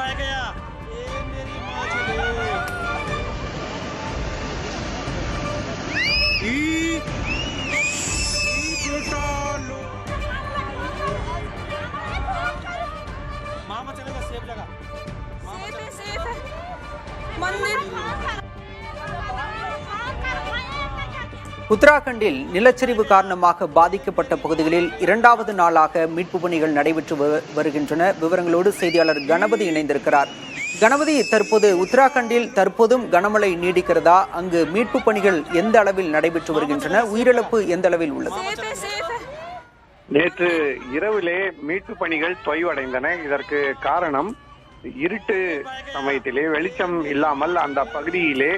बह गया, ये मेरी मछली। मामा चलेगा सेफ जगह। सेफ है मंदिर। உத்தராகண்டில் நிலச்சரிவு காரணமாக பாதிக்கப்பட்ட பகுதிகளில் இரண்டாவது நாளாக மீட்பு பணிகள் நடைபெற்று வருகின்றன. விவரங்களோடு செய்தியாளர் கணபதி இணைந்திருக்கிறார். கணபதி, தற்போது உத்தராகண்டில் தற்போதும் கனமழை நீடிக்கிறதா? அங்கு மீட்பு பணிகள் எந்த அளவில் நடைபெற்று வருகின்றன? உயிரிழப்பு எந்த அளவில் உள்ளது? நேற்று இரவிலே மீட்பு பணிகள் தொய்வடைந்தன. இதற்கு காரணம் இருட்டு சமயத்திலே வெளிச்சம் இல்லாமல் அந்த பகுதியிலே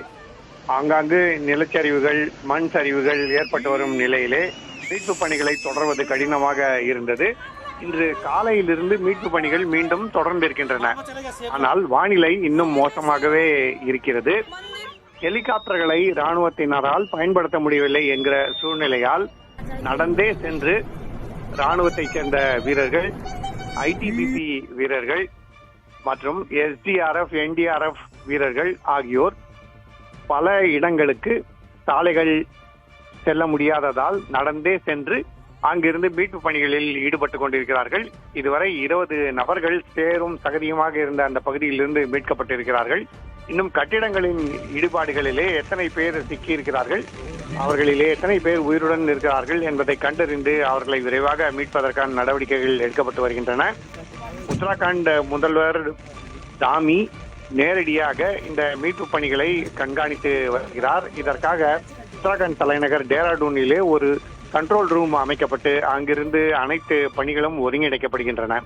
ஆங்காங்கு நிலச்சரிவுகள், மண் சரிவுகள் ஏற்பட்டு வரும் நிலையிலே மீட்பு பணிகளை தொடர்வது கடினமாக இருந்தது. இன்று காலையிலிருந்து மீட்பு பணிகள் மீண்டும் தொடர்ந்திருக்கின்றன. ஆனால் வானிலை இன்னும் மோசமாகவே இருக்கிறது. ஹெலிகாப்டர்களை ராணுவத்தினரால் பயன்படுத்த முடியவில்லை என்கிற சூழ்நிலையால் நடந்தே சென்று ராணுவத்தைச் சேர்ந்த வீரர்கள், ஐடிபிபி வீரர்கள் மற்றும் எஸ்டிஆர்எஃப், என்டிஆர்எஃப் வீரர்கள் ஆகியோர் பல இடங்களுக்கு சாலைகள் செல்ல முடியாததால் நடந்தே சென்று அங்கிருந்து மீட்பு பணிகளில் ஈடுபட்டுக் கொண்டிருக்கிறார்கள். இதுவரை 20 நபர்கள் சேரும் சகதியுமாக இருந்த அந்த பகுதியிலிருந்து மீட்கப்பட்டிருக்கிறார்கள். இன்னும் கட்டிடங்களின் இடிபாடுகளிலே எத்தனை பேர் சிக்கியிருக்கிறார்கள், அவர்களிலே எத்தனை பேர் உயிருடன் இருக்கிறார்கள் என்பதை கண்டறிந்து அவர்களை விரைவாக மீட்பதற்கான நடவடிக்கைகள் எடுக்கப்பட்டு வருகின்றன. உத்தராகண்ட் முதல்வர் தாமி நேரடியாக இந்த மீட்பு பணிகளை கண்காணித்து வருகிறார். இதற்காக உத்தராகண்ட் தலைநகர் டேராடூனிலே ஒரு கண்ட்ரோல் ரூம் அமைக்கப்பட்டு அங்கிருந்து அனைத்து பணிகளும் ஒருங்கிணைக்கப்படுகின்றன.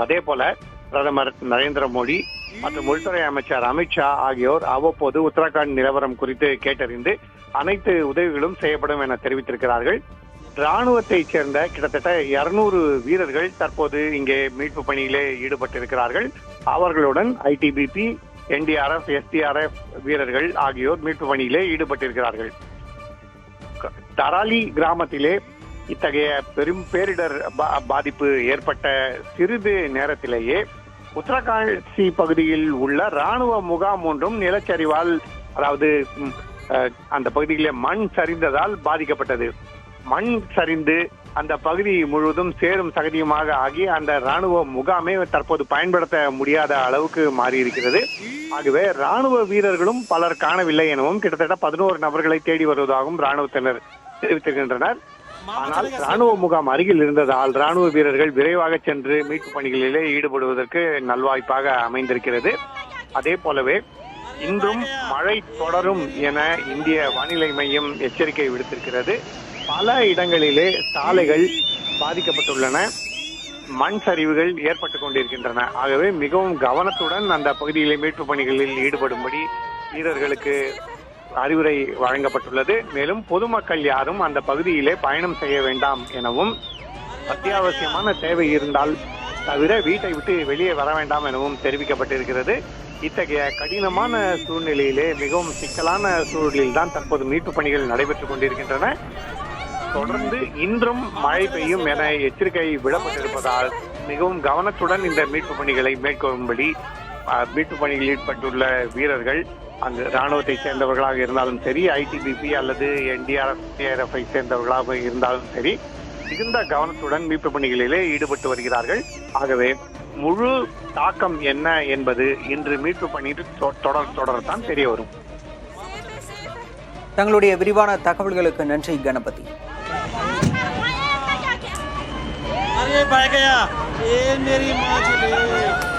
அதே போல பிரதமர் நரேந்திர மோடி மற்றும் உள்துறை அமைச்சர் அமித்ஷா ஆகியோர் அவ்வப்போது உத்தராகண்ட் நிலவரம் குறித்து கேட்டறிந்து அனைத்து உதவிகளும் செய்யப்படும் என தெரிவித்திருக்கிறார்கள். ராணுவத்தைச் சேர்ந்த கிட்டத்தட்ட 200 வீரர்கள் தற்போது இங்கே மீட்பு பணியிலே ஈடுபட்டிருக்கிறார்கள். அவர்களுடன் ஐடிபிபி, என்டிஆர்எஃப், எஸ்டிஆர்எஃப் வீரர்கள் ஆகியோர் மீட்பு பணியிலே ஈடுபட்டிருக்கிறார்கள். தராலி கிராமத்திலே இத்தகைய பெரும் பேரிடர் பாதிப்பு ஏற்பட்ட சிறிது நேரத்திலேயே உத்தரகாசி பகுதியில் உள்ள ராணுவ முகாம் ஒன்றும் நிலச்சரிவால், அதாவது அந்த பகுதியிலே மண் சரிந்ததால் பாதிக்கப்பட்டது. மண் சரிந்து அந்த பகுதி முழுவதும் சேரும் சகதியுமாக ஆகி அந்த ராணுவ முகாமே தற்போது பயன்படுத்த முடியாத அளவுக்கு மாறியிருக்கிறது. ஆகவே ராணுவ வீரர்களும் பலர் காணவில்லை எனவும் கிட்டத்தட்ட 11 நபர்களை தேடி வருவதாகவும் ராணுவத்தினர் தெரிவித்திருக்கின்றனர். ஆனால் ராணுவ முகாம் அருகில் இருந்ததால் ராணுவ வீரர்கள் விரைவாக சென்று மீட்பு பணிகளிலே ஈடுபடுவதற்கு நல்வாய்ப்பாக அமைந்திருக்கிறது. அதே போலவே இன்றும் மழை தொடரும் என இந்திய வானிலை மையம் எச்சரிக்கை விடுத்திருக்கிறது. பல இடங்களிலே சாலைகள் பாதிக்கப்பட்டுள்ளன, மண் சரிவுகள் ஏற்பட்டுக் கொண்டிருக்கின்றன. ஆகவே மிகவும் கவனத்துடன் அந்த பகுதியிலே மீட்பு பணிகளில் ஈடுபடும்படி வீரர்களுக்கு அறிவுரை வழங்கப்பட்டுள்ளது. மேலும் பொதுமக்கள் யாரும் அந்த பகுதியிலே பயணம் செய்ய வேண்டாம் எனவும், அத்தியாவசியமான தேவை இருந்தால் தவிர வீட்டை விட்டு வெளியே வர வேண்டாம் எனவும் தெரிவிக்கப்பட்டிருக்கிறது. இத்தகைய கடினமான சூழ்நிலையிலே, மிகவும் சிக்கலான சூழலில் தான் தற்போது மீட்பு பணிகள் நடைபெற்றுக் கொண்டிருக்கின்றன. தொடர்ந்து இன்றும் மழை பெய்யும் என எச்சரிக்கை விடப்பட்டிருப்பதால் மிகவும் கவனத்துடன் இந்த மீட்பு பணிகளை மேற்கொள்ளும்படி மீட்பு பணியில் ஈடுபட்டுள்ள வீரர்கள், அங்கு ராணுவத்தை சேர்ந்தவர்களாக இருந்தாலும் சரி, ஐடிபிபி அல்லது என்டிஆர்எஃப் சேர்ந்தவர்களாக இருந்தாலும் சரி, மிகுந்த கவனத்துடன் மீட்பு பணிகளிலே ஈடுபட்டு வருகிறார்கள். ஆகவே முழு தாக்கம் என்ன என்பது இன்று மீட்பு பணியில் தொடரத்தான் தெரிய வரும். தங்களுடைய விரிவான தகவல்களுக்கு நன்றி கணபதி. अरे बह गया, ये मेरी मछली।